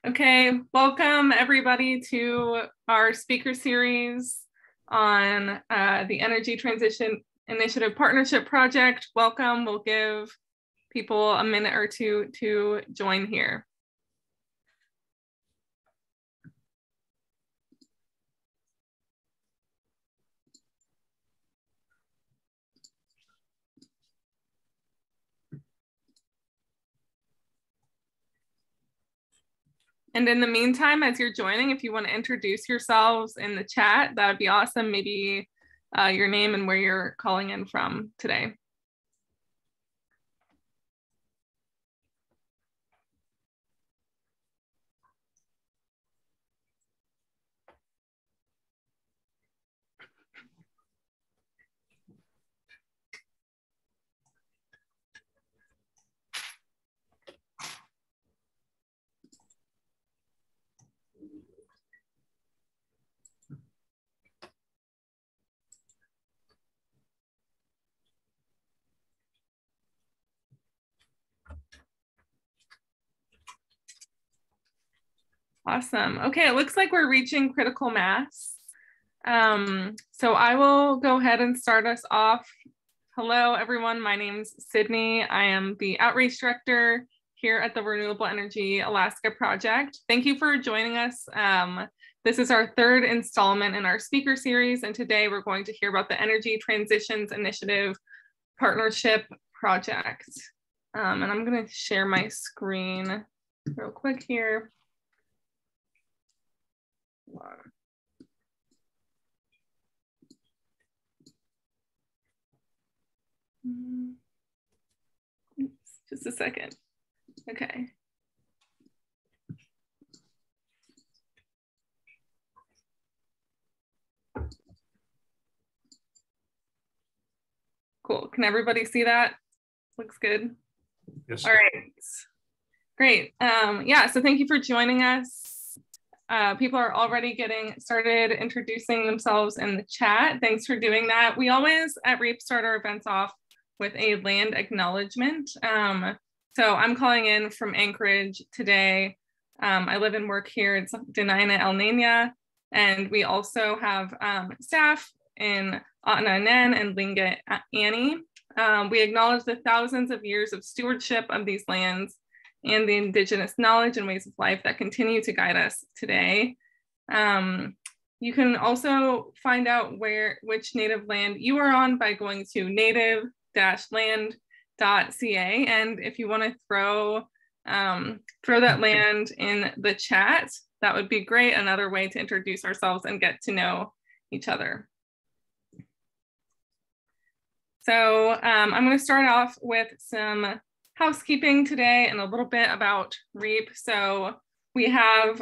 Okay, welcome everybody to our speaker series on the Energy Transition Initiative Partnership Project. Welcome. We'll give people a minute or two to join here. And in the meantime, as you're joining, if you want to introduce yourselves in the chat, that would be awesome. Maybe your name and where you're calling in from today. Awesome. Okay, it looks like we're reaching critical mass. So I will go ahead and start us off. Hello, everyone. My name's Sydney. I am the Outreach Director here at the Renewable Energy Alaska Project. Thank you for joining us. This is our third installment in our speaker series, and today we're going to hear about the Energy Transitions Initiative Partnership Project. And I'm going to share my screen real quick here. Just a second. Okay. Cool. Can everybody see that? Looks good. Yes. All right. Great. Yeah, so thank you for joining us. People are already getting started introducing themselves in the chat. Thanks for doing that. We always at REAP start our events off with a land acknowledgement. So I'm calling in from Anchorage today. I live and work here. It's Denina El Nina. And we also have staff in Atananen and Linga Annie. We acknowledge the thousands of years of stewardship of these lands and the Indigenous knowledge and ways of life that continue to guide us today. You can also find out which native land you are on by going to native-land.ca. And if you want to throw that land in the chat, that would be great. Another way to introduce ourselves and get to know each other. So I'm going to start off with some housekeeping today and a little bit about REAP. So we have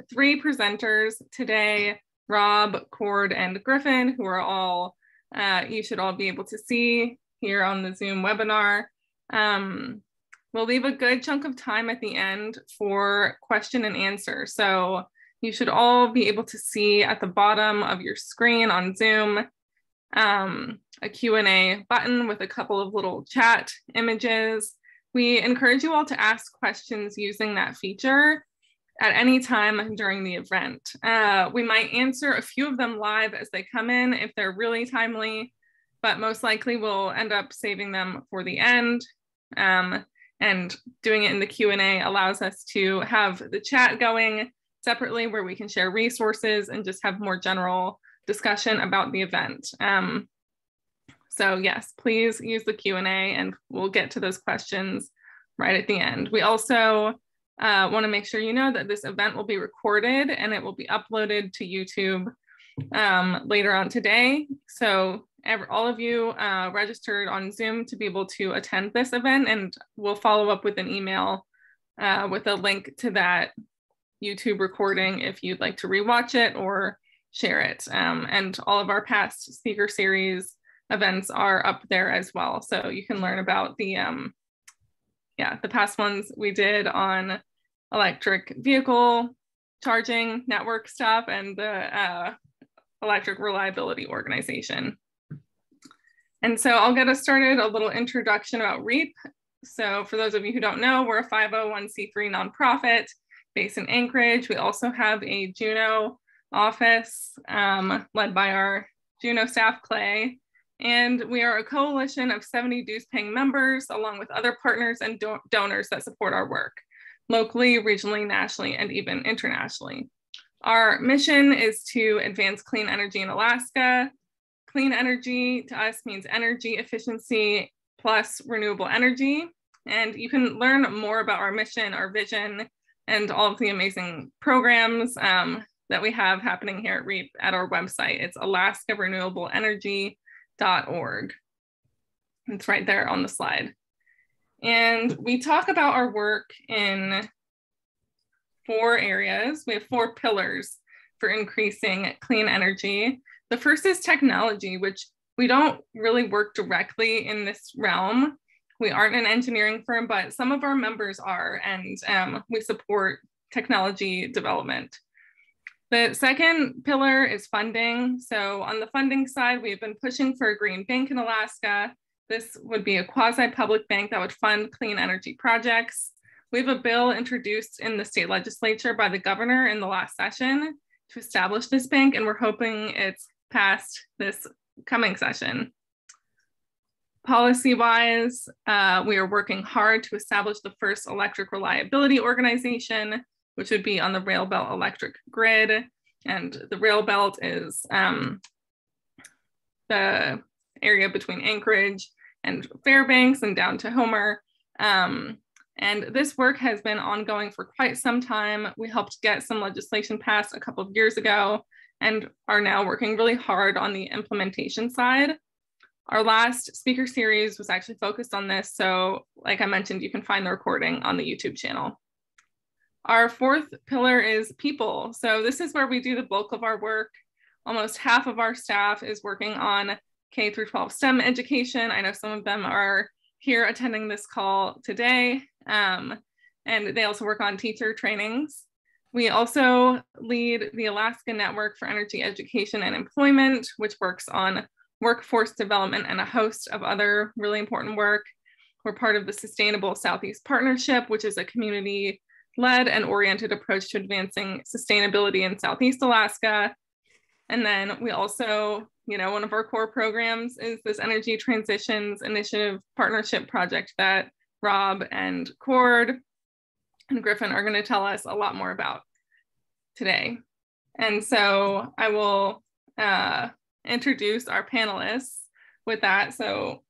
3 presenters today, Rob, Cord, and Griffin, who are all, you should all be able to see here on the Zoom webinar. We'll leave a good chunk of time at the end for question and answer. So you should all be able to see at the bottom of your screen on Zoom a Q&A button with a couple of little chat images. We encourage you all to ask questions using that feature at any time during the event. We might answer a few of them live as they come in if they're really timely, but most likely we'll end up saving them for the end. And doing it in the Q&A allows us to have the chat going separately where we can share resources and just have more general discussion about the event. So yes, please use the Q&A and we'll get to those questions right at the end. We also want to make sure you know that this event will be recorded and it will be uploaded to YouTube later on today. So all of you registered on Zoom to be able to attend this event, and we'll follow up with an email with a link to that YouTube recording if you'd like to rewatch it or share it. And all of our past speaker series events are up there as well. So you can learn about the past ones we did on electric vehicle charging network stuff and the electric reliability organization. And so I'll get us started, a little introduction about REAP. So for those of you who don't know, we're a 501c3 nonprofit based in Anchorage. We also have a Juneau office led by our Juneau staff, Clay. And we are a coalition of 70 dues-paying members, along with other partners and donors that support our work, locally, regionally, nationally, and even internationally. Our mission is to advance clean energy in Alaska. Clean energy to us means energy efficiency plus renewable energy. And you can learn more about our mission, our vision, and all of the amazing programs that we have happening here at REAP at our website. It's alaskarenewableenergy.org. It's right there on the slide. And we talk about our work in 4 areas. We have 4 pillars for increasing clean energy. The first is technology, which we don't really work directly in this realm. We aren't an engineering firm, but some of our members are, and we support technology development. The second pillar is funding. So on the funding side, we've been pushing for a green bank in Alaska. This would be a quasi-public bank that would fund clean energy projects. We have a bill introduced in the state legislature by the governor in the last session to establish this bank, and we're hoping it's passed this coming session. Policy-wise, we are working hard to establish the first electric reliability organization, which would be on the Rail Belt electric grid. And the Rail Belt is the area between Anchorage and Fairbanks and down to Homer. And this work has been ongoing for quite some time. We helped get some legislation passed a couple of years ago and are now working really hard on the implementation side. Our last speaker series was actually focused on this. So like I mentioned, you can find the recording on the YouTube channel. Our fourth pillar is people. So this is where we do the bulk of our work. Almost half of our staff is working on K through 12 STEM education. I know some of them are here attending this call today. And they also work on teacher trainings. We also lead the Alaska Network for Energy Education and Employment, which works on workforce development and a host of other really important work. We're part of the Sustainable Southeast Partnership, which is a community-led and oriented approach to advancing sustainability in Southeast Alaska. And then we also, one of our core programs is this Energy Transitions Initiative Partnership Project that Rob and Cord and Griffin are going to tell us a lot more about today. And so I will introduce our panelists with that. So,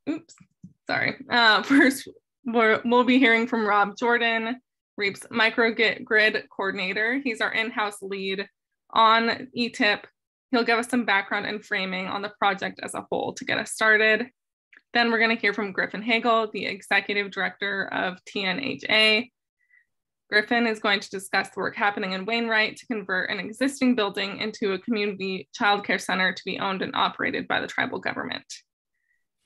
first we'll be hearing from Rob Jordan, REAP's microgrid coordinator. He's our in-house lead on ETIP. He'll give us some background and framing on the project as a whole to get us started. Then we're going to hear from Griffin Hagel, the executive director of TNHA. Griffin is going to discuss the work happening in Wainwright to convert an existing building into a community childcare center to be owned and operated by the tribal government.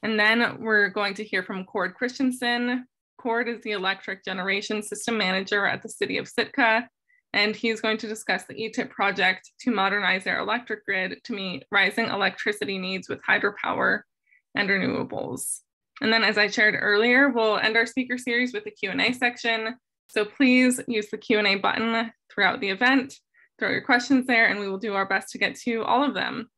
And then we're going to hear from Cord Christensen. Cord is the electric generation system manager at the city of Sitka, and he's going to discuss the ETIP project to modernize their electric grid to meet rising electricity needs with hydropower and renewables. And then, as I shared earlier, we'll end our speaker series with a Q&A section. So please use the Q&A button throughout the event, throw your questions there, and we will do our best to get to all of them.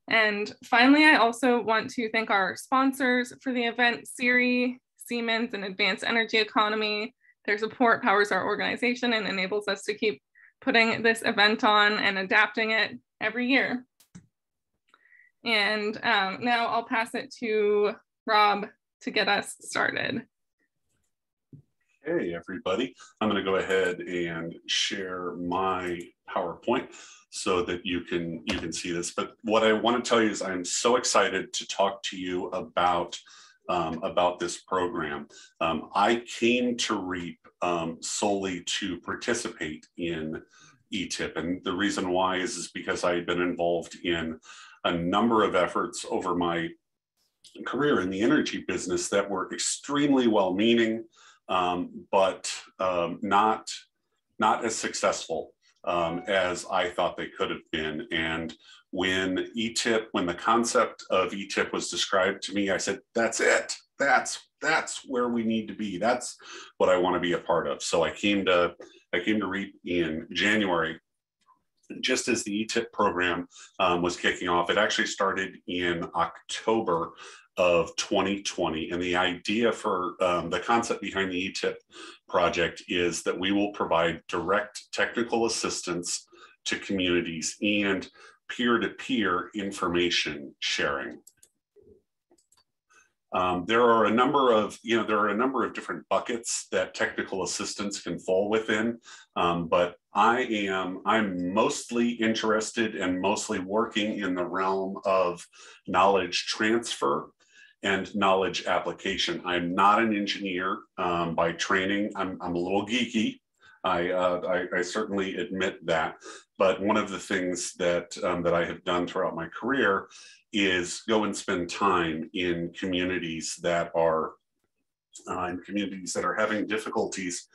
And finally, I also want to thank our sponsors for the event, SERI, Siemens, and Advanced Energy Economy. Their support powers our organization and enables us to keep putting this event on and adapting it every year. And now I'll pass it to Rob to get us started. Hey everybody, I'm going to go ahead and share my PowerPoint so that you can see this. But what I want to tell you is I'm so excited to talk to you about this program. I came to REAP solely to participate in ETIP, and the reason why is because I had been involved in a number of efforts over my career in the energy business that were extremely well-meaning, but not as successful as I thought they could have been. And when the concept of ETIP was described to me, I said, that's it. That's where we need to be. That's what I want to be a part of. So I came to I came to REAP in January, just as the ETIP program was kicking off. It actually started in October of 2020. And the idea for the concept behind the ETIP project is that we will provide direct technical assistance to communities and peer-to-peer information sharing. There are a number of different buckets that technical assistance can fall within, but I'm mostly interested and mostly working in the realm of knowledge transfer and knowledge application. I'm not an engineer by training. I'm a little geeky. I certainly admit that. But one of the things that that I have done throughout my career is go and spend time in communities that are having difficulties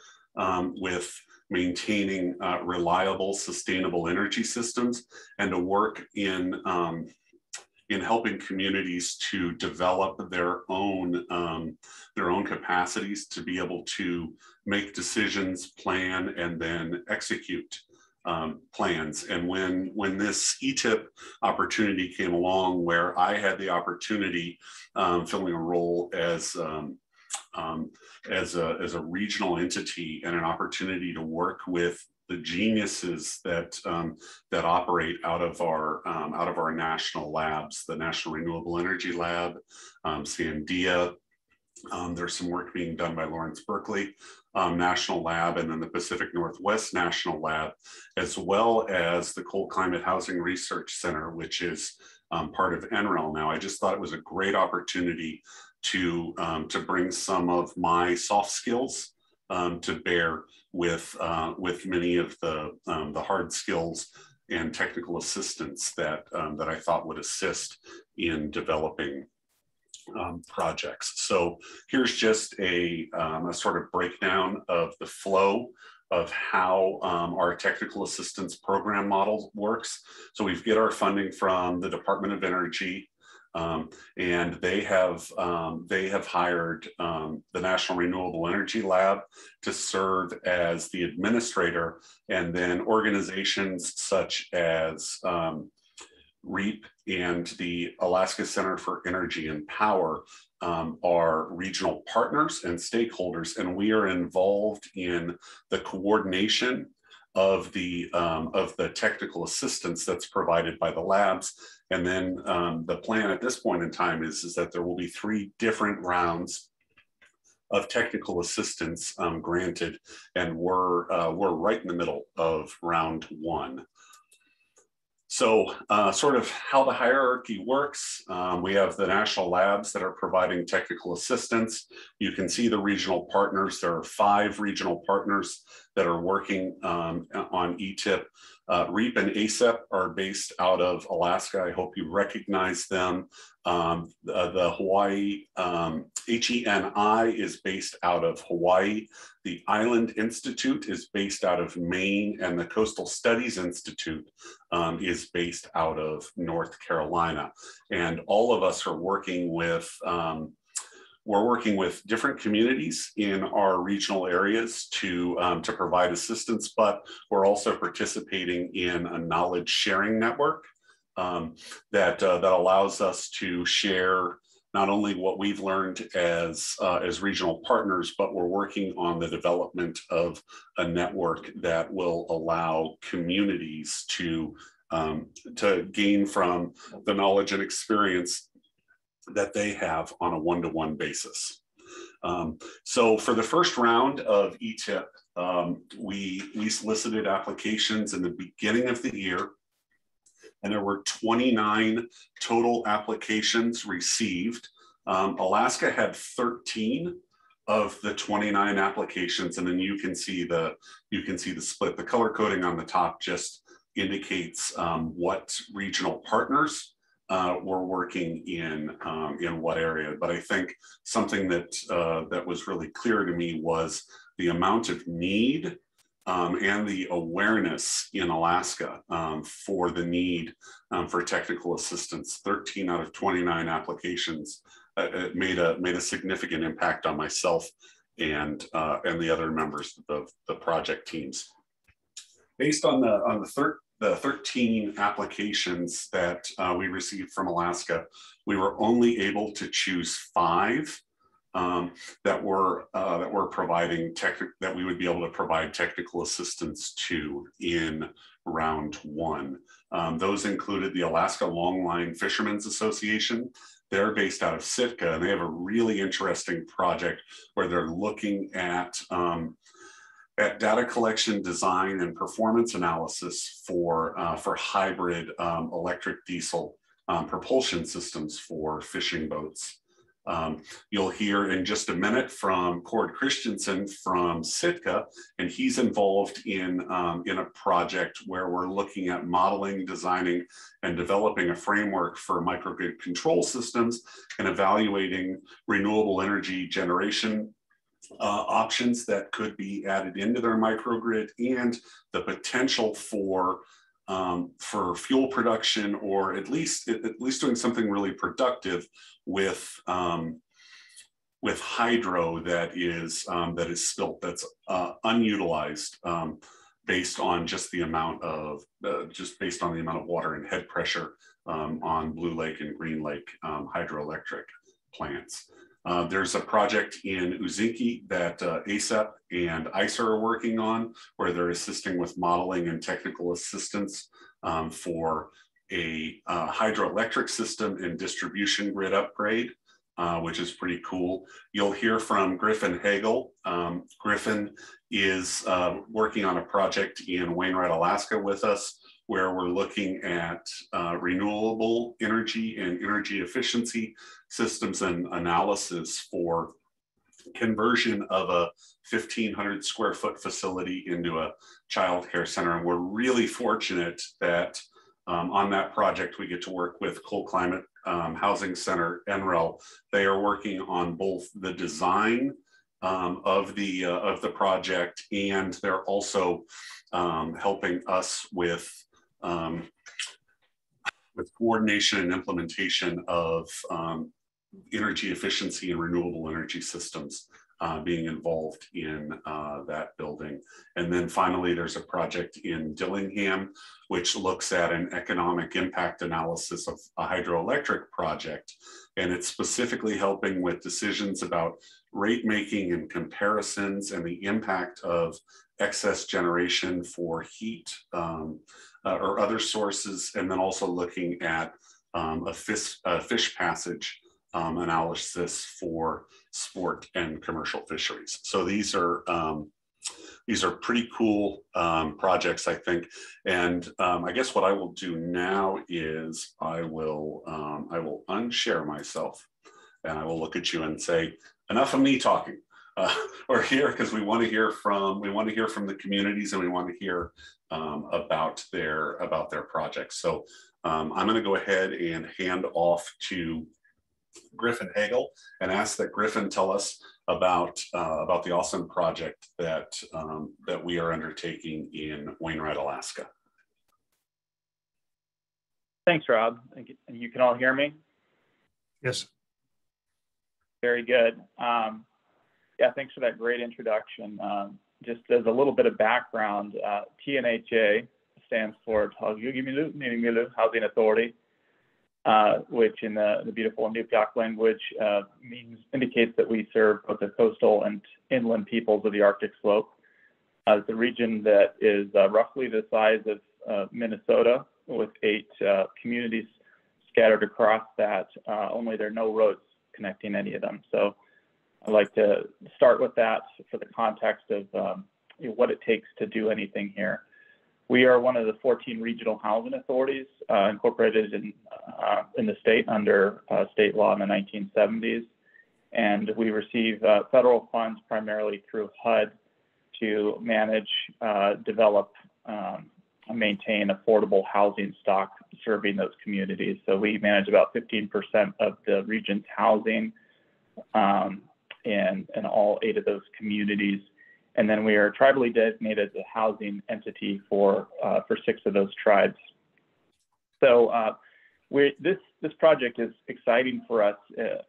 with maintaining reliable, sustainable energy systems, and to work in helping communities to develop their own capacities to be able to make decisions, plan, and then execute plans. And when this ETIP opportunity came along, where I had the opportunity filling a role as a regional entity and an opportunity to work with the geniuses that that operate out of our national labs, the National Renewable Energy Lab, Sandia. There's some work being done by Lawrence Berkeley National Lab, and then the Pacific Northwest National Lab, as well as the Cold Climate Housing Research Center, which is part of NREL now. I just thought it was a great opportunity to bring some of my soft skills to bear with many of the hard skills and technical assistance that I thought would assist in developing projects. So here's just a sort of breakdown of the flow of how our technical assistance program model works. So we get our funding from the Department of Energy, and they have hired the National Renewable Energy Lab to serve as the administrator, and then organizations such as REAP and the Alaska Center for Energy and Power are regional partners and stakeholders, and we are involved in the coordination of the technical assistance that's provided by the labs. And then the plan at this point in time is that there will be 3 different rounds of technical assistance granted, and we're right in the middle of round 1. So sort of how the hierarchy works, we have the national labs that are providing technical assistance. You can see the regional partners. There are 5 regional partners that are working on ETIP. REAP and ACEP are based out of Alaska. I hope you recognize them. The Hawaii, HENI is based out of Hawaii. The Island Institute is based out of Maine, and the Coastal Studies Institute is based out of North Carolina. And all of us are working with different communities in our regional areas to provide assistance, but we're also participating in a knowledge sharing network that allows us to share not only what we've learned as regional partners, but we're working on the development of a network that will allow communities to gain from the knowledge and experience that they have on a one-to-one basis. So for the first round of ETIP, we solicited applications in the beginning of the year, and there were 29 total applications received. Alaska had 13 of the 29 applications, and then you can see the split. The color coding on the top just indicates what regional partners were working in what area. But I think something that was really clear to me was the amount of need and the awareness in Alaska for the need for technical assistance. 13 out of 29 applications made a significant impact on myself and the other members of the project teams. Based on the 13 applications that we received from Alaska, we were only able to choose 5 that were providing that we would be able to provide technical assistance to in round 1. Those included the Alaska Longline Fishermen's Association. They're based out of Sitka, and they have a really interesting project where they're looking at data collection, design, and performance analysis for hybrid electric diesel propulsion systems for fishing boats. You'll hear in just a minute from Cord Christensen from Sitka, and he's involved in a project where we're looking at modeling, designing, and developing a framework for microgrid control systems and evaluating renewable energy generation options that could be added into their microgrid, and the potential for fuel production, or at least doing something really productive with hydro that is spilt, that's unutilized, based on just the amount of water and head pressure on Blue Lake and Green Lake hydroelectric plants. There's a project in Uzinki that ASEP and ISER are working on, where they're assisting with modeling and technical assistance for a hydroelectric system and distribution grid upgrade, which is pretty cool. You'll hear from Griffin Hagel. Griffin is working on a project in Wainwright, Alaska with us, where we're looking at renewable energy and energy efficiency systems and analysis for conversion of a 1,500 square foot facility into a child care center. And we're really fortunate that on that project, we get to work with Cold Climate Housing Center, NREL. They are working on both the design of the project, and they're also helping us with coordination and implementation of energy efficiency and renewable energy systems being involved in that building. And then finally, there's a project in Dillingham, which looks at an economic impact analysis of a hydroelectric project. And it's specifically helping with decisions about rate making and comparisons and the impact of excess generation for heat or other sources, and then also looking at a fish passage analysis for sport and commercial fisheries. So these are pretty cool projects, I think. And I guess what I will do now is I will unshare myself, and I will look at you and say, enough of me talking. Or here, because we want to hear from the communities, and we want to hear about their projects. So I'm going to go ahead and hand off to Griffin Hagel and ask that Griffin tell us about the awesome project that we are undertaking in Wainwright, Alaska. Thanks, Rob. And you can all hear me? Yes. Very good. Yeah, thanks for that great introduction. Just as a little bit of background, TNHA stands for Housing Authority, which in the beautiful Inupiaq language indicates that we serve both the coastal and inland peoples of the Arctic slope. It's a region that is roughly the size of Minnesota, with 8 communities scattered across that, only there are no roads connecting any of them. So I'd like to start with that for the context of what it takes to do anything here. We are one of the 14 regional housing authorities incorporated in the state under state law in the 1970s. And we receive federal funds primarily through HUD to manage, develop, and maintain affordable housing stock serving those communities. So we manage about 15% of the region's housing in all 8 of those communities. And then we are tribally designated as a housing entity for 6 of those tribes. So This project is exciting for us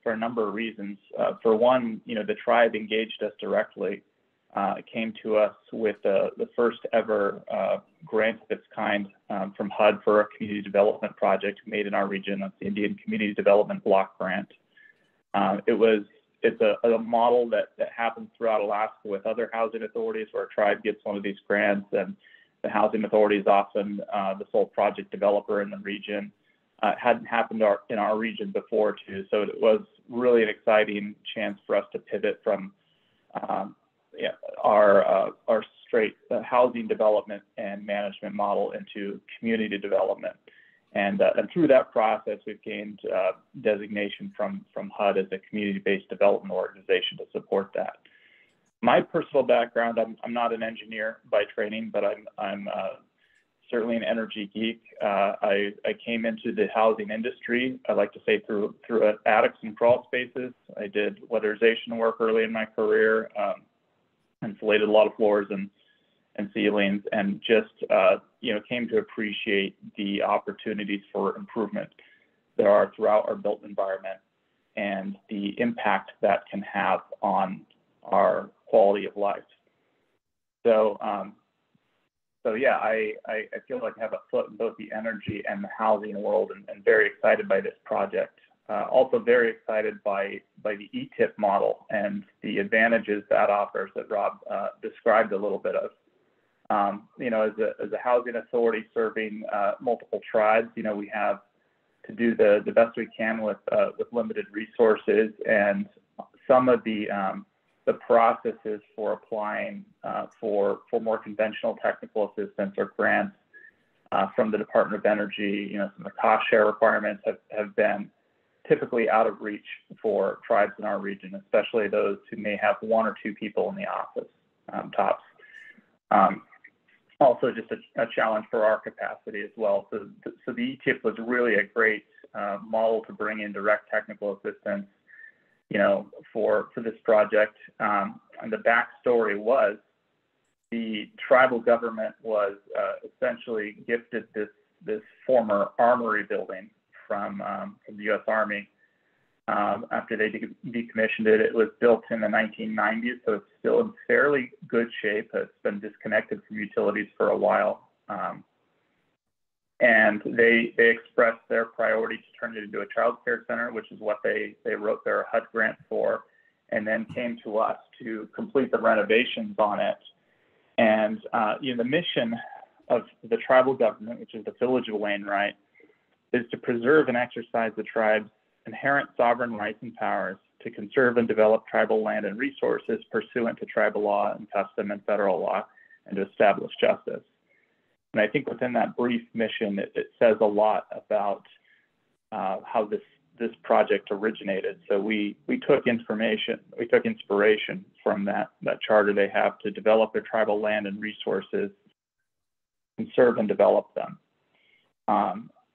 for a number of reasons. For one, the tribe engaged us directly. It came to us with the first ever grant of its kind from HUD for a community development project made in our region. That's the Indian Community Development Block Grant. It's a model that happens throughout Alaska with other housing authorities, where a tribe gets one of these grants, and the housing authority is often the sole project developer in the region. It hadn't happened in our region before too, so it was really an exciting chance for us to pivot from our straight housing development and management model into community development. And through that process, we've gained designation from HUD as a community-based development organization to support that. My personal background, I'm not an engineer by training, but I'm certainly an energy geek. I came into the housing industry, I like to say, through attics and crawl spaces. I did weatherization work early in my career, insulated a lot of floors and ceilings, and just came to appreciate the opportunities for improvement there are throughout our built environment and the impact that can have on our quality of life. So yeah, I feel like I have a foot in both the energy and the housing world, and very excited by this project. Also very excited by the ETIP model and the advantages that offers that Rob described a little bit of. As a housing authority serving multiple tribes, we have to do the best we can with limited resources, and some of the processes for applying for more conventional technical assistance or grants from the Department of Energy, some of the cost share requirements have been typically out of reach for tribes in our region, especially those who may have one or two people in the office, tops. Also just a challenge for our capacity as well. So the ETIP was really a great model to bring in direct technical assistance, for this project. And the backstory was the tribal government was essentially gifted this former armory building from the U.S. Army. After they decommissioned it, it was built in the 1990s, so it's still in fairly good shape. It's been disconnected from utilities for a while. And they expressed their priority to turn it into a child care center, which is what they wrote their HUD grant for, and then came to us to complete the renovations on it. And the mission of the tribal government, which is the Village of Wainwright, is to preserve and exercise the tribe's inherent sovereign rights and powers to conserve and develop tribal land and resources pursuant to tribal law and custom and federal law, and to establish justice. And I think within that brief mission, it says a lot about how this project originated. So we took inspiration from that charter they have to develop their tribal land and resources, conserve and develop them.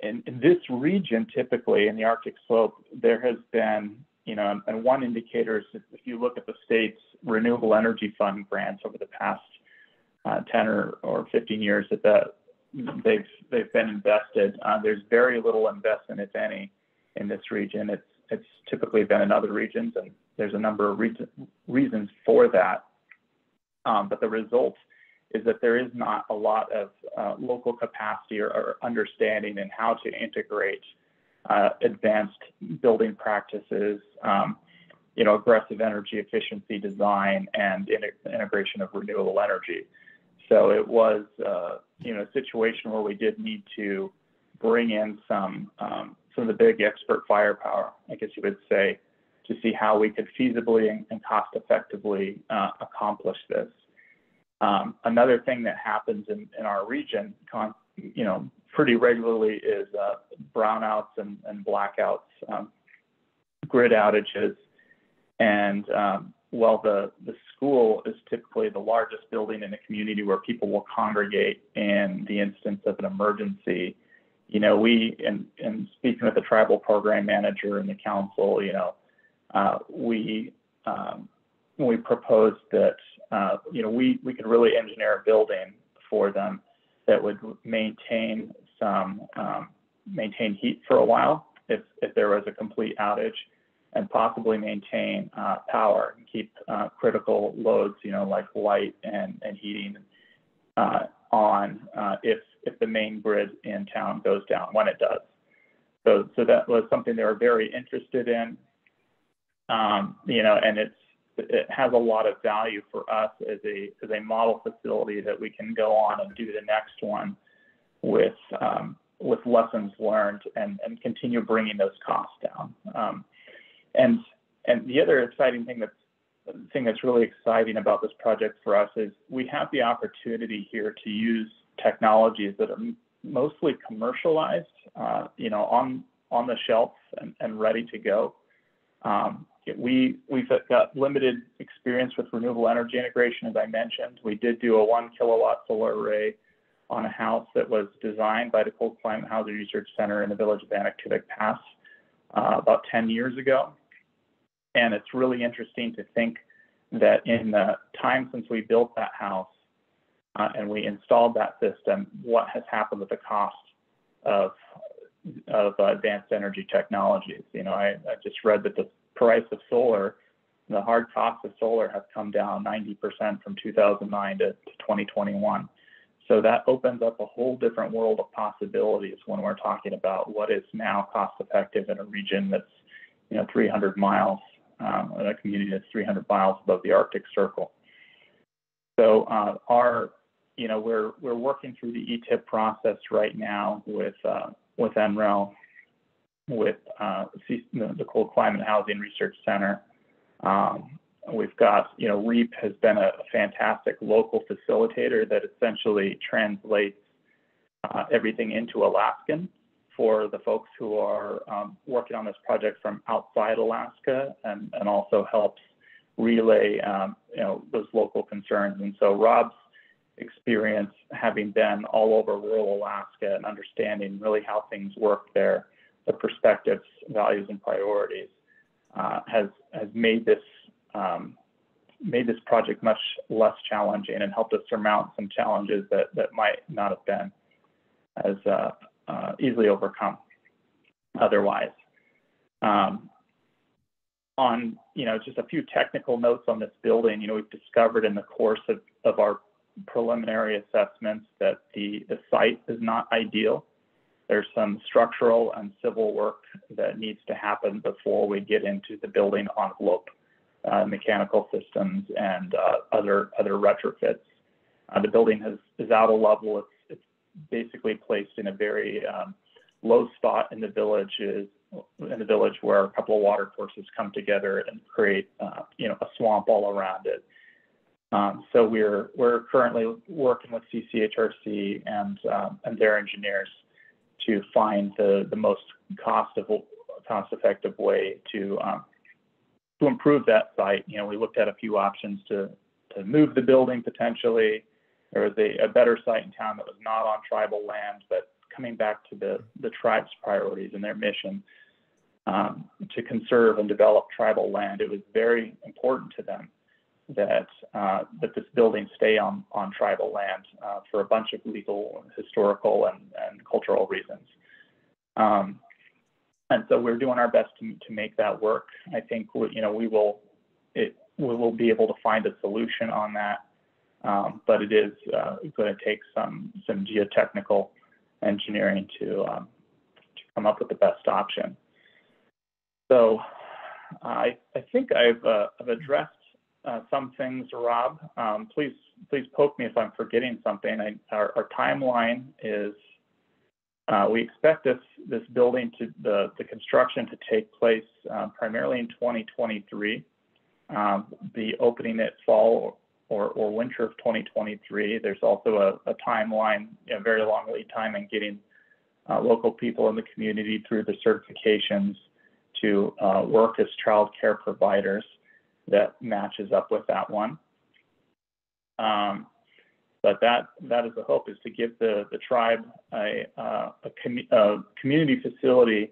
In this region, typically in the Arctic slope, there has been, and one indicator is if you look at the state's renewable energy fund grants over the past 10 or 15 years that they've been invested. There's very little investment, if any, in this region. It's typically been in other regions, and there's a number of reasons for that. But the result is that there is not a lot of local capacity or understanding in how to integrate advanced building practices, aggressive energy efficiency design, and integration of renewable energy. So it was, a situation where we did need to bring in some of the big expert firepower, I guess you would say, to see how we could feasibly and cost effectively accomplish this. Another thing that happens in our region, pretty regularly is brownouts and blackouts, grid outages. And while the school is typically the largest building in a community where people will congregate in the instance of an emergency, we, and speaking with the tribal program manager and the council, we proposed that, we could really engineer a building for them that would maintain some maintain heat for a while if there was a complete outage, and possibly maintain power and keep critical loads, like light and heating on if the main grid in town goes down, when it does. So that was something they were very interested in, and it has a lot of value for us as a model facility that we can go on and do the next one with lessons learned and continue bringing those costs down. And the other exciting thing that's really exciting about this project for us is we have the opportunity here to use technologies that are mostly commercialized, on the shelf and ready to go. We've got limited experience with renewable energy integration, as I mentioned. We did do a 1 kilowatt solar array on a house that was designed by the Cold Climate Housing Research Center in the village of Anaktuvuk Pass about 10 years ago. And it's really interesting to think that in the time since we built that house and we installed that system, what has happened with the cost of advanced energy technologies. I just read that the price of solar, the hard cost of solar, has come down 90% from 2009 to 2021. So that opens up a whole different world of possibilities when we're talking about what is now cost effective in a region that's 300 miles, in a community that's 300 miles above the Arctic Circle. So we're working through the ETIP process right now with NREL, with the Cold Climate Housing Research Center. We've got, REAP has been a fantastic local facilitator that essentially translates everything into Alaskan for the folks who are working on this project from outside Alaska, and also helps relay, those local concerns. And so Rob's experience, having been all over rural Alaska and understanding really how things work there, the perspectives, values, and priorities, has made this project much less challenging and helped us surmount some challenges that might not have been as easily overcome otherwise. On just a few technical notes on this building, we've discovered in the course of our preliminary assessments that the site is not ideal. There's some structural and civil work that needs to happen before we get into the building envelope, mechanical systems, and other retrofits. The building is out of level. It's basically placed in a very low spot in the village, where a couple of water courses come together and create a swamp all around it. So we're currently working with CCHRC and their engineers to find the most cost-effective way to improve that site. We looked at a few options to move the building potentially. There was a better site in town that was not on tribal land, but coming back to the tribe's priorities and their mission to conserve and develop tribal land, it was very important to them that this building stay on tribal land for a bunch of legal, historical, and cultural reasons. And so we're doing our best to make that work. I think we will be able to find a solution on that, but it is going to take some geotechnical engineering to come up with the best option. So I think I've addressed some things, Rob. Please poke me if I'm forgetting something. Our timeline is we expect this building the construction to take place primarily in 2023. The opening at fall or winter of 2023. There's also a timeline, a very long lead time in getting local people in the community through the certifications to work as child care providers that matches up with that one. But that is the hope, is to give the tribe a community facility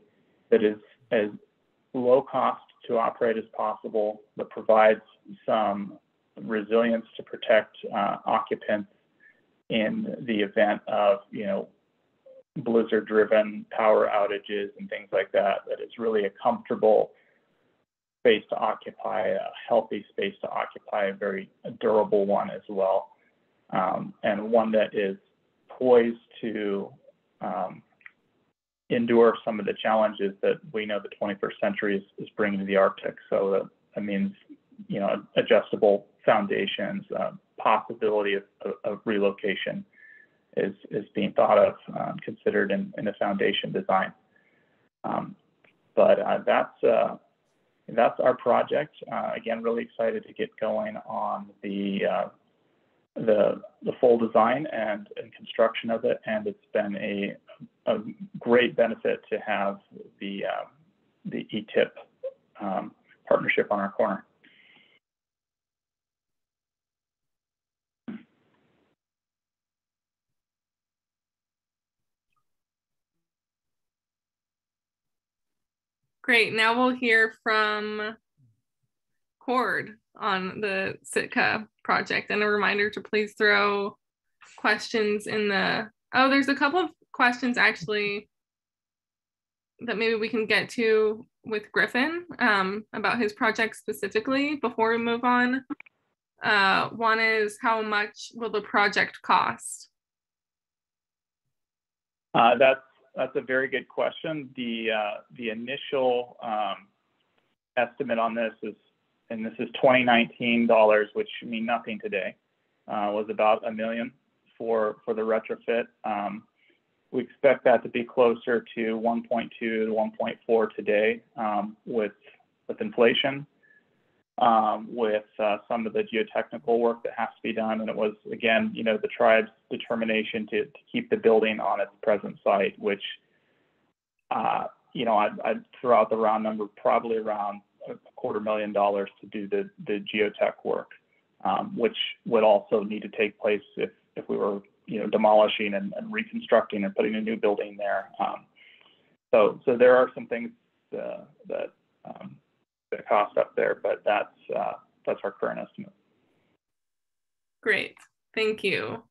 that is as low cost to operate as possible, that provides some resilience to protect occupants in the event of blizzard-driven power outages and things like that, that it's really a comfortable space to occupy, a healthy space to occupy, a very durable one as well, and one that is poised to endure some of the challenges that we know the 21st century is bringing to the Arctic. So that means, you know, adjustable foundations, possibility of relocation is being thought of, considered in the foundation design. But that's our project. Again, really excited to get going on the full design and construction of it, and it's been a great benefit to have the ETIP partnership on our corner. Great. Now we'll hear from Cord on the Sitka project, and a reminder to please throw questions in the, oh, there's a couple of questions actually that maybe we can get to with Griffin about his project specifically before we move on. One is, how much will the project cost? That's a very good question. The initial estimate on this is, and this is 2019 dollars, which mean nothing today, was about $1 million for the retrofit. We expect that to be closer to 1.2 to 1.4 today, with inflation, with some of the geotechnical work that has to be done. And it was, again, you know, the tribe's determination to keep the building on its present site, which, you know, I'd throw out the round number, probably around $250,000 to do the geotech work, which would also need to take place if we were, you know, demolishing and reconstructing and putting a new building there. So there are some things that cost up there, but that's our current estimate. Great, thank you.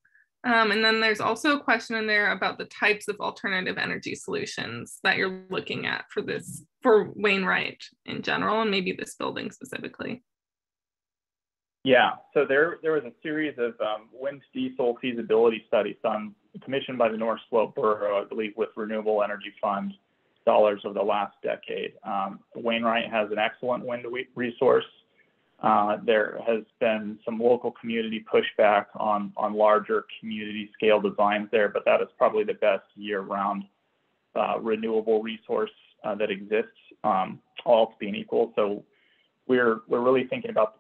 And then there's also a question in there about the types of alternative energy solutions that you're looking at for this, for Wainwright in general, and maybe this building specifically. Yeah, so there was a series of wind diesel feasibility studies commissioned by the North Slope Borough, I believe, with Renewable Energy Fund dollars over the last decade. Wainwright has an excellent wind resource. There has been some local community pushback on larger community scale designs there, but that is probably the best year-round renewable resource that exists, all else being equal. So we're really thinking about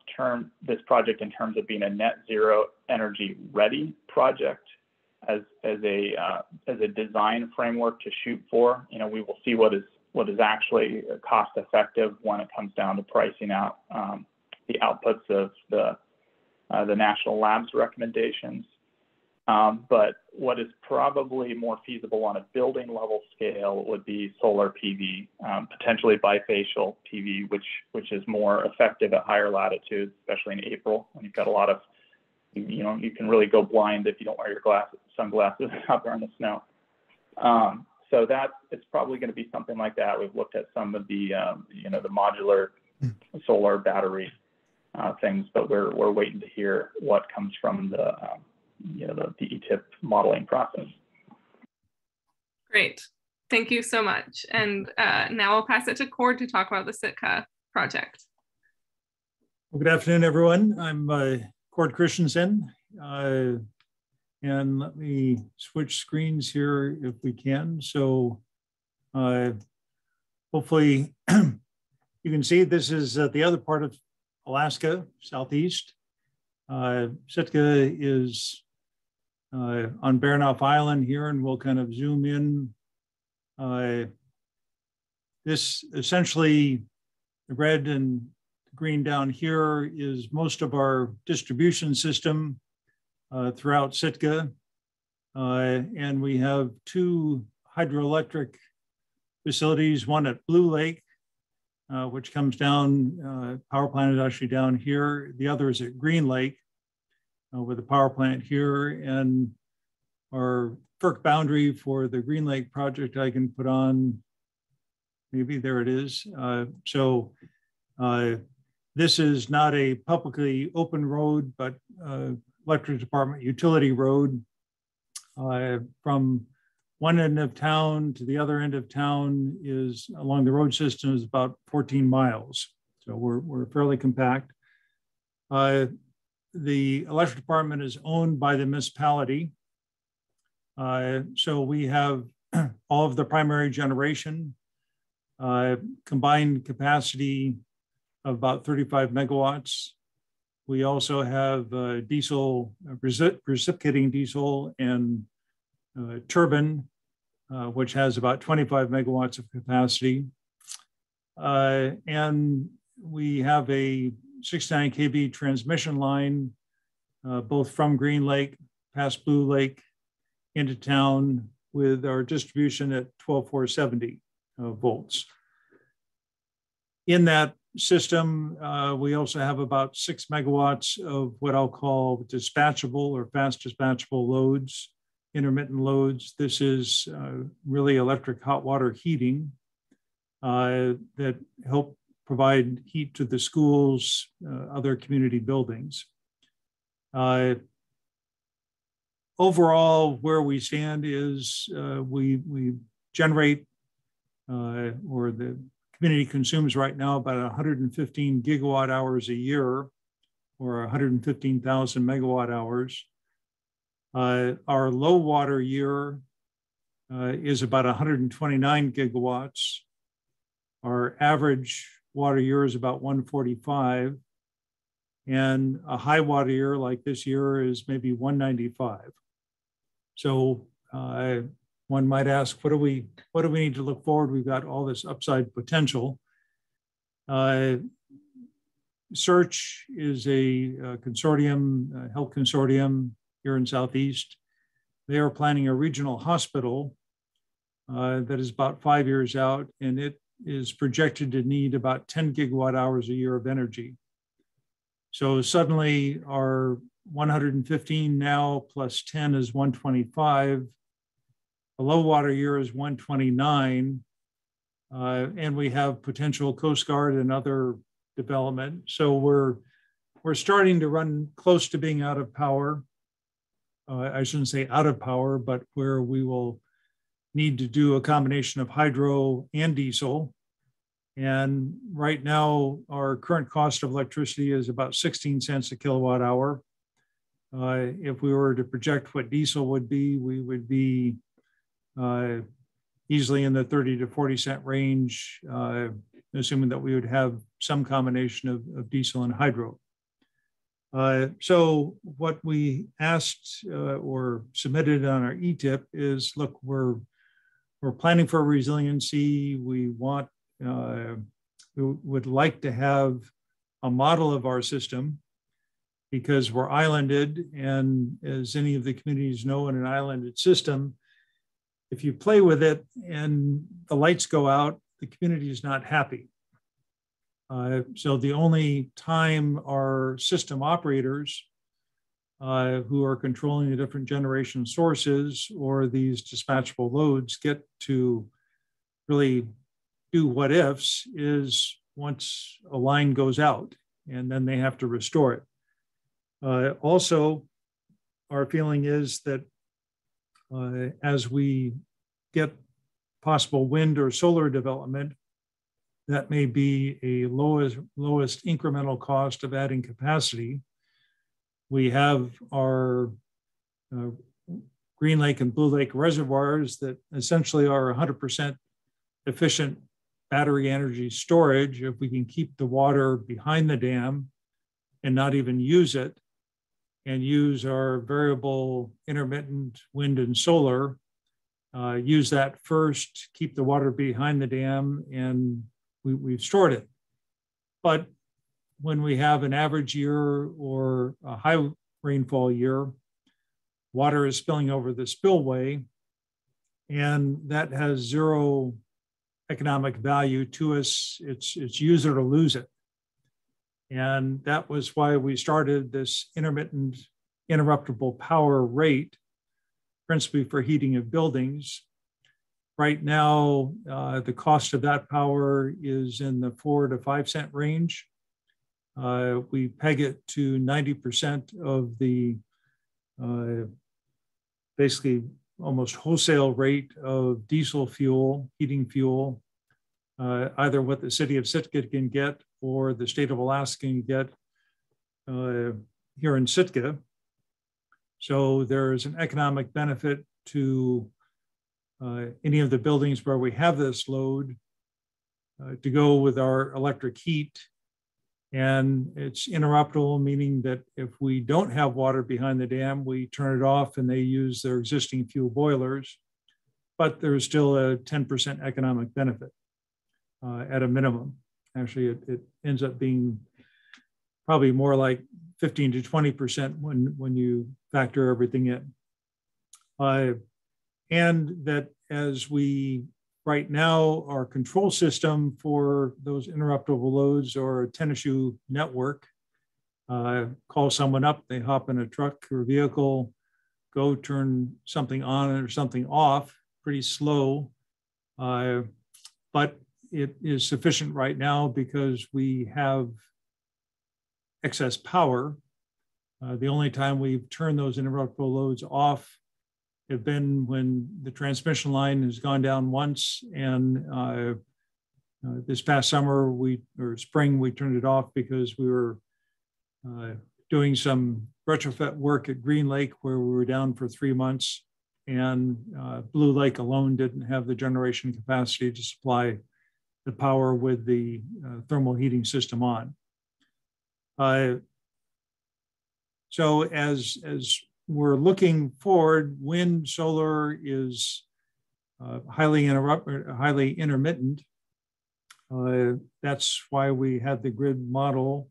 this project in terms of being a net zero energy ready project as a design framework to shoot for. You know, we will see what is actually cost effective when it comes down to pricing out the outputs of the national labs recommendations. But what is probably more feasible on a building level scale would be solar PV, potentially bifacial PV, which is more effective at higher latitudes, especially in April when you've got a lot of, you know, you can really go blind if you don't wear your sunglasses out there in the snow. So that it's probably going to be something like that. We've looked at some of the, you know, the modular solar battery things, but we're waiting to hear what comes from the you know, the ETIP modeling process. Great, thank you so much. And now I'll pass it to Cord to talk about the Sitka project. Well, good afternoon, everyone. I'm Cord Christensen, and let me switch screens here if we can. So hopefully you can see this is the other part of Alaska, southeast. Sitka is on Baranof Island here, and we'll kind of zoom in. This essentially, the red and green down here is most of our distribution system throughout Sitka. And we have two hydroelectric facilities, one at Blue Lake, which comes down, power plant is actually down here. The other is at Green Lake, with a power plant here. And our FERC boundary for the Green Lake project, I can put on, maybe there it is. This is not a publicly open road, but electric department utility road. From one end of town to the other end of town is along the road system is about 14 miles. So we're fairly compact. The electric department is owned by the municipality. So we have all of the primary generation, combined capacity of about 35 megawatts. We also have diesel, precipitating diesel and turbine, which has about 25 megawatts of capacity. And we have a 69 kV transmission line, both from Green Lake past Blue Lake into town with our distribution at 12,470 volts. In that system, we also have about 6 megawatts of what I'll call dispatchable or fast dispatchable loads, intermittent loads. This is really electric hot water heating that help provide heat to the schools, other community buildings. Overall, where we stand is we generate, or the community consumes right now about 115 gigawatt hours a year, or 115,000 megawatt hours. Our low water year is about 129 gigawatts. Our average water year is about 145. And a high water year like this year is maybe 195. So one might ask, what do we need to look forward? We've got all this upside potential. Search is a consortium, health consortium here in Southeast. They are planning a regional hospital that is about 5 years out, and it is projected to need about 10 gigawatt hours a year of energy. So suddenly our 115 now plus 10 is 125. A low water year is 129. And we have potential Coast Guard and other development. So we're starting to run close to being out of power. I shouldn't say out of power, but where we will need to do a combination of hydro and diesel. And right now, our current cost of electricity is about 16 cents a kilowatt hour. If we were to project what diesel would be, we would be easily in the 30 to 40 cent range, assuming that we would have some combination of diesel and hydro. So what we asked or submitted on our ETIP is, look, we're planning for resiliency. We would like to have a model of our system because we're islanded. And as any of the communities know, in an islanded system, if you play with it and the lights go out, the community is not happy. So the only time our system operators who are controlling the different generation sources or these dispatchable loads get to really do what ifs is once a line goes out and then they have to restore it. Also, our feeling is that as we get possible wind or solar development, that may be a lowest incremental cost of adding capacity. We have our Green Lake and Blue Lake reservoirs that essentially are 100% efficient battery energy storage. If we can keep the water behind the dam and not even use it, and use our variable intermittent wind and solar, use that first, keep the water behind the dam, and we've stored it. But when we have an average year or a high rainfall year, water is spilling over the spillway, and that has zero economic value to us. It's use it or lose it. And that was why we started this intermittent interruptible power rate principally for heating of buildings. Right now, the cost of that power is in the 4 to 5 cent range. We peg it to 90% of the basically almost wholesale rate of diesel fuel, heating fuel, either what the city of Sitka can get or the state of Alaska can get here in Sitka. So there's an economic benefit to any of the buildings where we have this load to go with our electric heat. And it's interruptible, meaning that if we don't have water behind the dam, we turn it off and they use their existing fuel boilers. But there's still a 10% economic benefit at a minimum. Actually, it ends up being probably more like 15 to 20% when you factor everything in. And that as we right now, our control system for those interruptible loads or a 10-issue network, call someone up, they hop in a truck or vehicle, go turn something on or something off, pretty slow. But it is sufficient right now because we have excess power. The only time we've turned those interruptible loads off have been when the transmission line has gone down once, and this past summer or spring we turned it off because we were doing some retrofit work at Green Lake where we were down for 3 months, and Blue Lake alone didn't have the generation capacity to supply the power with the thermal heating system on. So as we're looking forward, wind, solar is highly intermittent. That's why we had the grid model.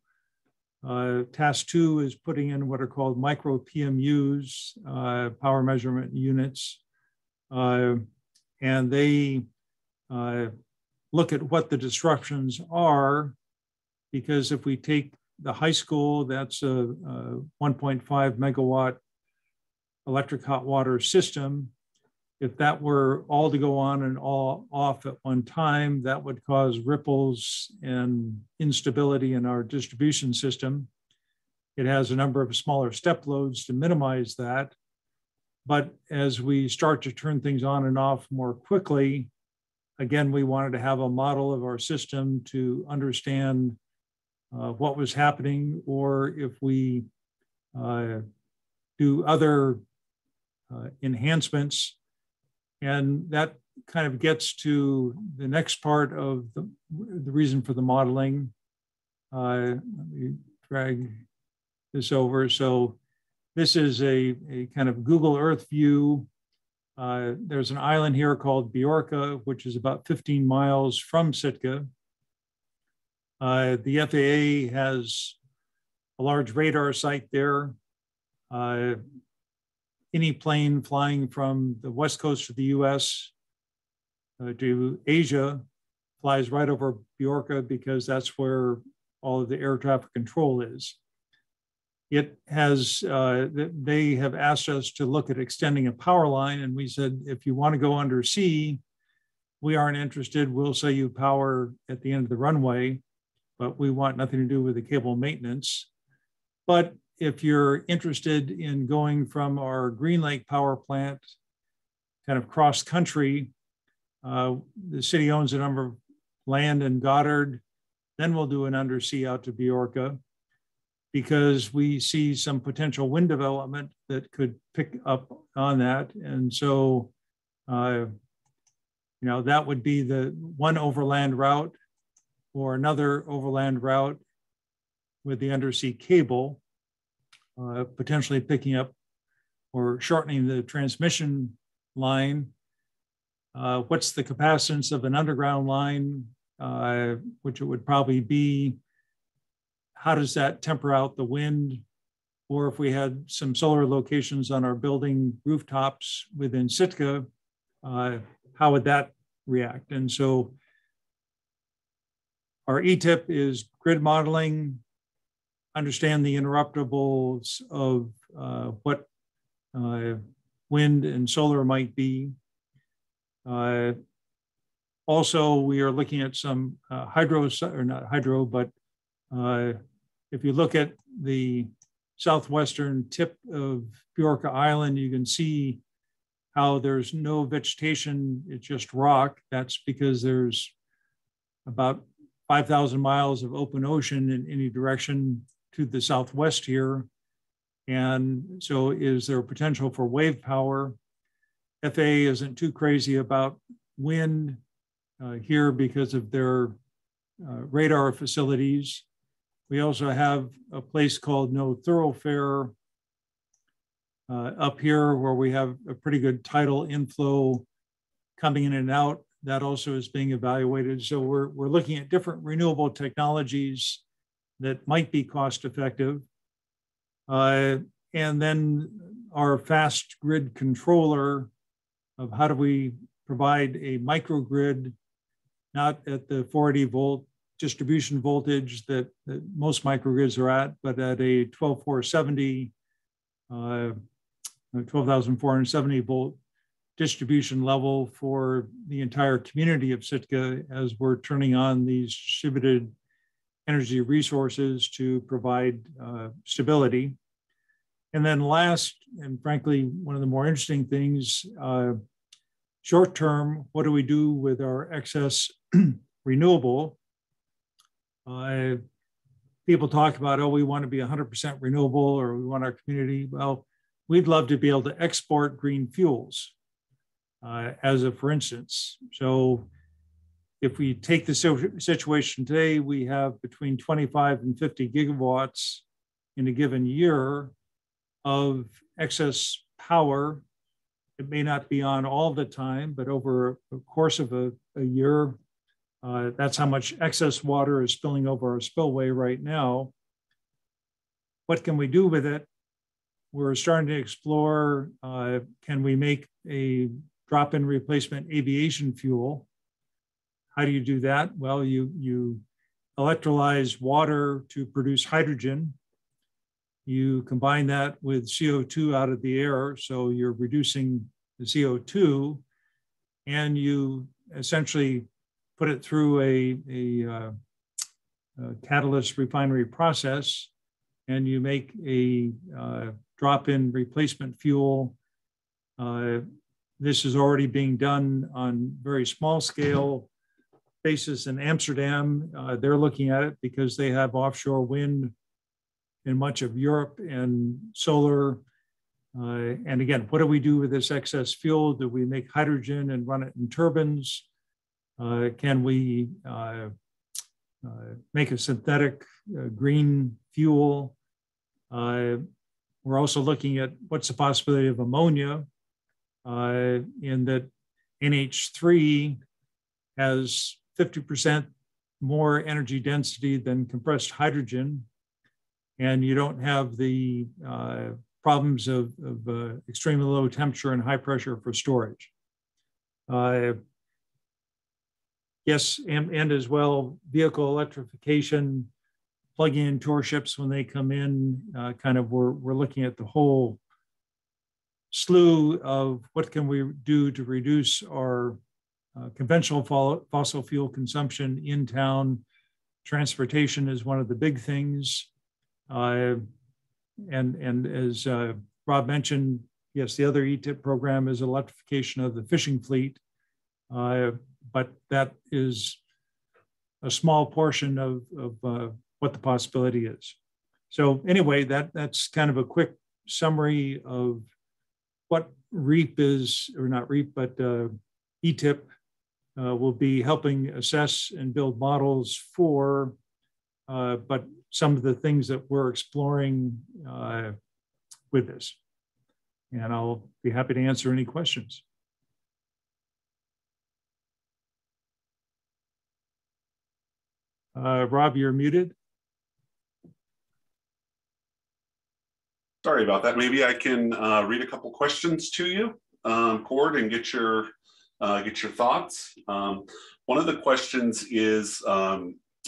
Task 2 is putting in what are called micro PMUs, power measurement units. And they look at what the disruptions are, because if we take the high school, that's a 1.5 megawatt electric hot water system. If that were all to go on and all off at one time, that would cause ripples and instability in our distribution system. It has a number of smaller step loads to minimize that. But as we start to turn things on and off more quickly, again, we wanted to have a model of our system to understand what was happening, or if we do other enhancements. And that kind of gets to the next part of the reason for the modeling. Let me drag this over. So this is a kind of Google Earth view. There's an island here called Bjorka, which is about 15 miles from Sitka. The FAA has a large radar site there. Any plane flying from the west coast of the US to Asia flies right over Bjorka because that's where all of the air traffic control is. It has, they have asked us to look at extending a power line, and we said, if you want to go undersea, we aren't interested. We'll sell you power at the end of the runway, but we want nothing to do with the cable maintenance. But if you're interested in going from our Green Lake power plant kind of cross country, the city owns a number of land in Goddard, then we'll do an undersea out to Bjorka, because we see some potential wind development that could pick up on that. And so, that would be the one overland route, or another overland route with the undersea cable, potentially picking up or shortening the transmission line. What's the capacitance of an underground line, which it would probably be? How does that temper out the wind? Or if we had some solar locations on our building rooftops within Sitka, how would that react? And so our ETIP is grid modeling, understand the interruptibles of what wind and solar might be. Also, we are looking at some hydro, or not hydro, but if you look at the southwestern tip of Bjorka Island, you can see how there's no vegetation, it's just rock. That's because there's about 5,000 miles of open ocean in any direction to the southwest here. And so is there potential for wave power? FAA isn't too crazy about wind here because of their radar facilities. We also have a place called No Thoroughfare up here where we have a pretty good tidal inflow coming in and out. That also is being evaluated. So we're looking at different renewable technologies that might be cost effective. And then our fast grid controller of how do we provide a microgrid, not at the 480 volt distribution voltage that most microgrids are at, but at a 12,470 volt distribution level for the entire community of Sitka as we're turning on these distributed energy resources to provide stability. And then last, and frankly, one of the more interesting things, short term, what do we do with our excess renewable? People talk about, oh, we want to be 100% renewable, or we want our community. Well, we'd love to be able to export green fuels as a for instance. So if we take the situation today, we have between 25 and 50 gigawatts in a given year of excess power. It may not be on all the time, but over the course of a year, that's how much excess water is spilling over our spillway right now. What can we do with it? We're starting to explore, can we make a drop-in replacement aviation fuel? How do you do that? Well, you electrolyze water to produce hydrogen. You combine that with CO2 out of the air, so you're reducing the CO2, and you essentially put it through a catalyst refinery process, and you make a drop-in replacement fuel. This is already being done on very small scale basis in Amsterdam. They're looking at it because they have offshore wind in much of Europe and solar. And again, what do we do with this excess fuel? Do we make hydrogen and run it in turbines? Can we make a synthetic green fuel? We're also looking at what's the possibility of ammonia, in that NH3 has 50% more energy density than compressed hydrogen, and you don't have the problems of extremely low temperature and high pressure for storage. Yes, and as well, vehicle electrification, plugging in tour ships when they come in, we're looking at the whole slew of what can we do to reduce our conventional fossil fuel consumption in town. Transportation is one of the big things. And as Rob mentioned, yes, the other ETIP program is electrification of the fishing fleet, but that is a small portion of what the possibility is. So anyway, that's kind of a quick summary of what REAP is, or not REAP, but ETIP will be helping assess and build models for, but some of the things that we're exploring with this. And I'll be happy to answer any questions. Rob, you're muted. Sorry about that. Maybe I can read a couple questions to you, Cord, and get your thoughts. One of the questions is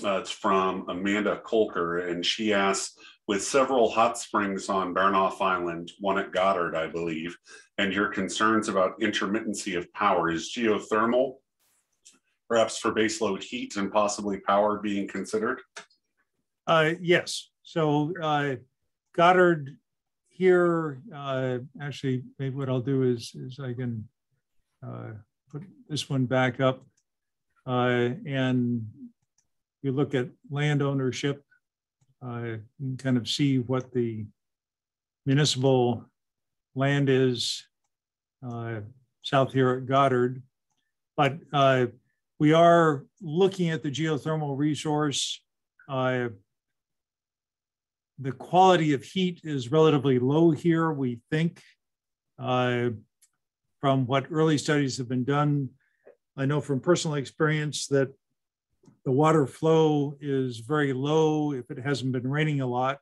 it's from Amanda Kolker, and she asks, with several hot springs on Baranof Island, one at Goddard, I believe, and your concerns about intermittency of power. Is geothermal, perhaps for baseload heat and possibly power, being considered? Yes. So Goddard here, actually, maybe what I'll do is I can put this one back up, and you look at land ownership. You can kind of see what the municipal land is south here at Goddard. But we are looking at the geothermal resource. The quality of heat is relatively low here, we think, from what early studies have been done. I know from personal experience that the water flow is very low if it hasn't been raining a lot.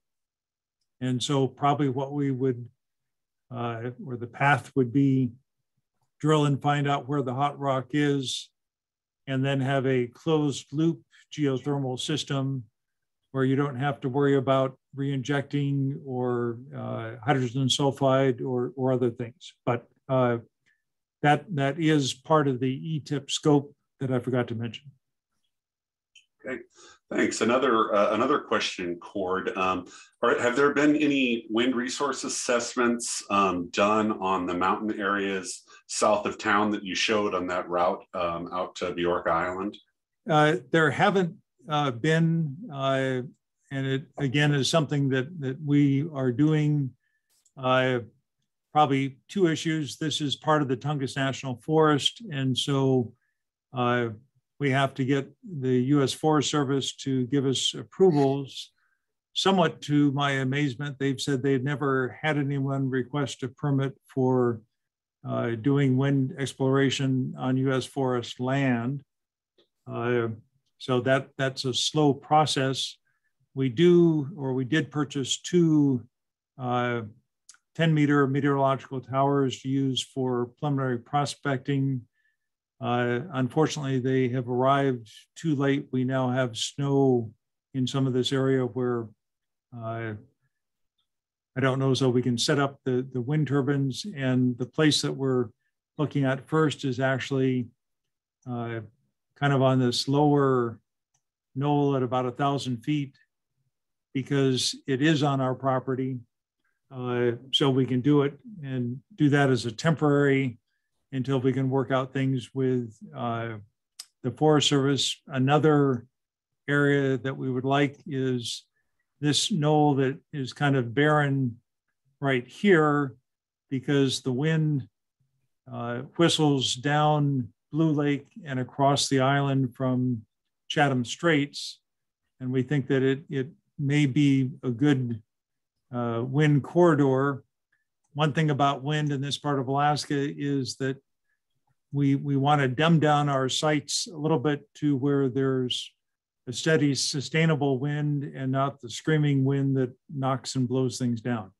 And so probably what we would, or the path would be, drill and find out where the hot rock is, and then have a closed loop geothermal system where you don't have to worry about re-injecting or hydrogen sulfide or other things. But that is part of the ETIP scope that I forgot to mention. Okay, thanks. Another question, Cord. Have there been any wind resource assessments done on the mountain areas south of town that you showed on that route out to Bjork Island? There haven't been, and it again is something that we are doing. Probably two issues. This is part of the Tongass National Forest, and so we have to get the U.S. Forest Service to give us approvals. Somewhat to my amazement, they've said they've never had anyone request a permit for doing wind exploration on U.S. forest land. So that's a slow process. We did purchase two 10-meter meteorological towers to use for preliminary prospecting. Unfortunately, they have arrived too late. We now have snow in some of this area where I don't know as though we can set up the wind turbines. And the place that we're looking at first is actually kind of on this lower knoll at about 1,000 feet, because it is on our property. So we can do it and do that as a temporary until we can work out things with the Forest Service. Another area that we would like is this knoll that is kind of barren right here, because the wind whistles down Blue Lake and across the island from Chatham Straits. And we think that it may be a good wind corridor. One thing about wind in this part of Alaska is that we want to dumb down our sites a little bit to where there's a steady, sustainable wind and not the screaming wind that knocks and blows things down.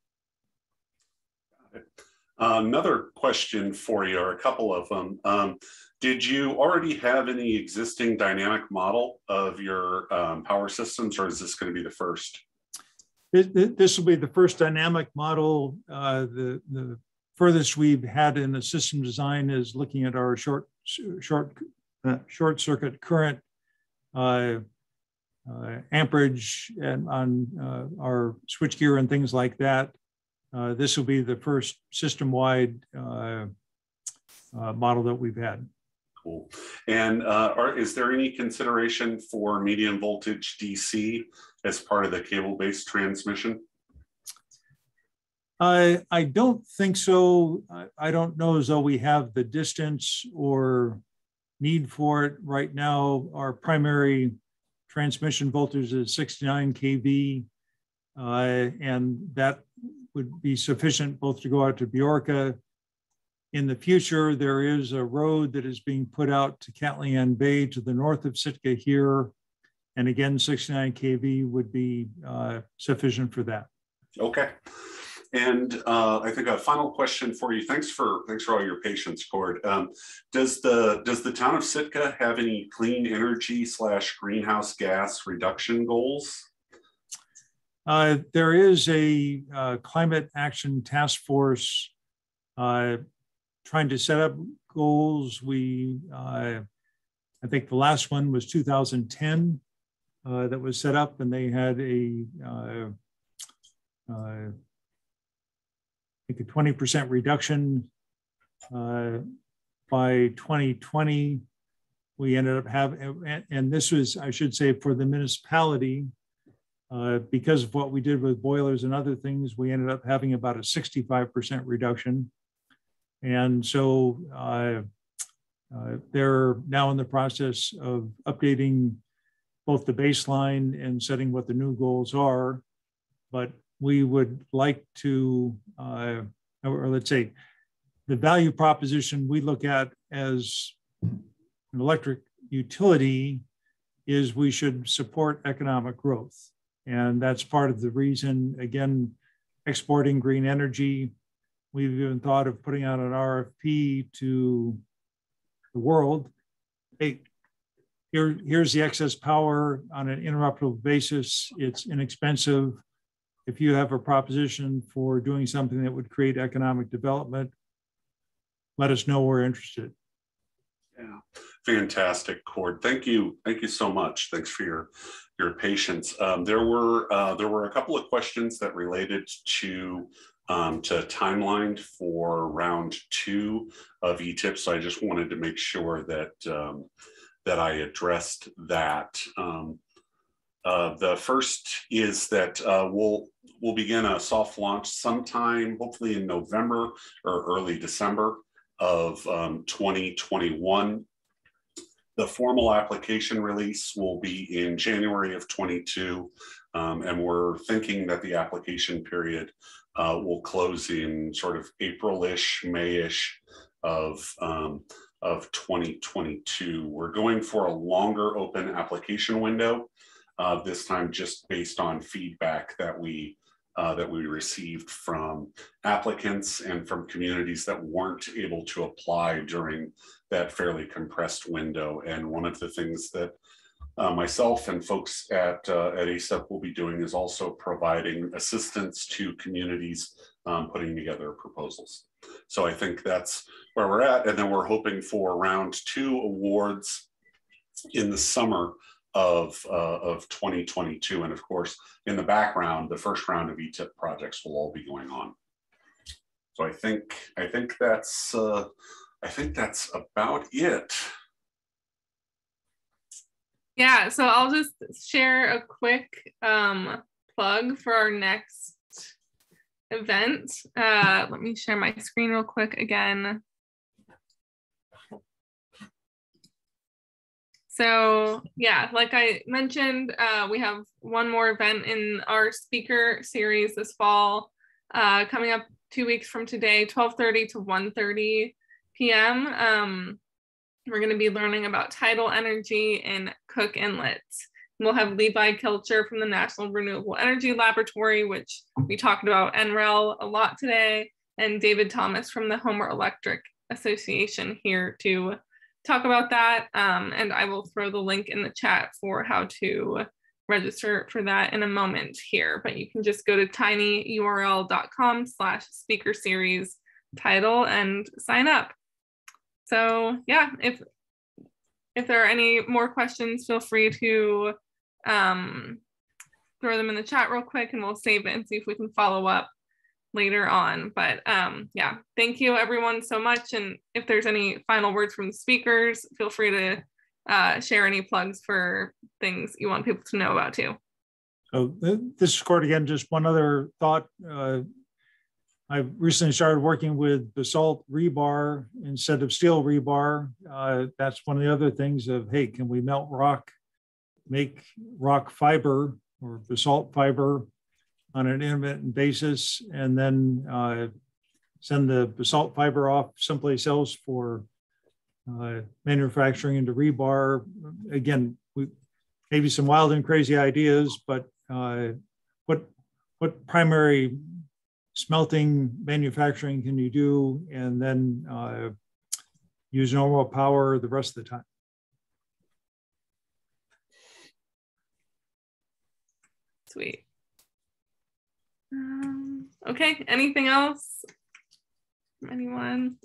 Another question for you, or a couple of them. Did you already have any existing dynamic model of your power systems, or is this going to be the first? This will be the first dynamic model. The furthest we've had in the system design is looking at our short circuit current amperage and on our switchgear and things like that. This will be the first system-wide model that we've had. Cool. And is there any consideration for medium voltage DC as part of the cable-based transmission? I don't think so. I don't know as though we have the distance or need for it right now. Our primary transmission voltage is 69 kV, and that would be sufficient both to go out to Bjorka. In the future, there is a road that is being put out to Catlian Bay to the north of Sitka here. And again, 69 kV would be sufficient for that. Okay. And I think a final question for you. Thanks for all your patience, Cord. Does the town of Sitka have any clean energy / greenhouse gas reduction goals? There is a climate action task force trying to set up goals. I think the last one was 2010 that was set up, and they had I think a 20% reduction by 2020. We ended up having, and this was, I should say, for the municipality, because of what we did with boilers and other things, we ended up having about a 65% reduction. And so they're now in the process of updating both the baseline and setting what the new goals are. But we would like to, or let's say, the value proposition we look at as an electric utility is we should support economic growth. And that's part of the reason, again, exporting green energy. We've even thought of putting out an RFP to the world. Hey, here's the excess power on an interruptible basis. It's inexpensive. If you have a proposition for doing something that would create economic development, let us know we're interested. Yeah, fantastic, Cord. Thank you so much. Thanks for your patience. There were a couple of questions that related to timeline for round 2 of ETIP. So I just wanted to make sure that that I addressed that. The first is that we'll begin a soft launch sometime, hopefully in November or early December of 2021. The formal application release will be in January of 22, and we're thinking that the application period will close in sort of April-ish, May-ish of 2022. We're going for a longer open application window, this time just based on feedback that we received from applicants and from communities that weren't able to apply during that fairly compressed window. And one of the things that myself and folks at ACEP will be doing is also providing assistance to communities putting together proposals. So I think that's where we're at. And then we're hoping for round 2 awards in the summer of 2022. And of course, in the background, the first round of ETIP projects will all be going on. So I think that's about it. Yeah, so I'll just share a quick plug for our next event. Let me share my screen real quick again. So yeah, like I mentioned, we have one more event in our speaker series this fall, coming up 2 weeks from today, 12:30 to 1:30 p.m. We're going to be learning about tidal energy in Cook Inlets. We'll have Levi Kilcher from the National Renewable Energy Laboratory, which we talked about NREL a lot today, and David Thomas from the Homer Electric Association here to talk about that. And I will throw the link in the chat for how to register for that in a moment here, but you can just go to tinyurl.com/speaker series title and sign up. So yeah, if there are any more questions, feel free to throw them in the chat real quick and we'll save it and see if we can follow up later on. But yeah, thank you everyone so much. And if there's any final words from the speakers, feel free to share any plugs for things you want people to know about too. So this is Cord again, just one other thought. I've recently started working with basalt rebar instead of steel rebar. That's one of the other things of, hey, can we melt rock, make rock fiber or basalt fiber on an intermittent basis, and then send the basalt fiber off someplace else for manufacturing into rebar. Again, maybe some wild and crazy ideas, but what primary smelting manufacturing can you do, and then use normal power the rest of the time? Sweet. Okay, anything else? Anyone?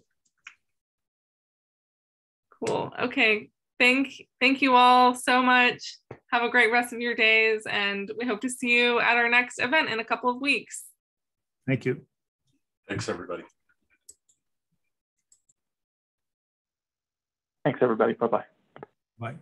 Cool. Okay. Thank you all so much. Have a great rest of your days, and we hope to see you at our next event in a couple of weeks. Thank you. Thanks, everybody. Thanks, everybody. Bye-bye. Bye.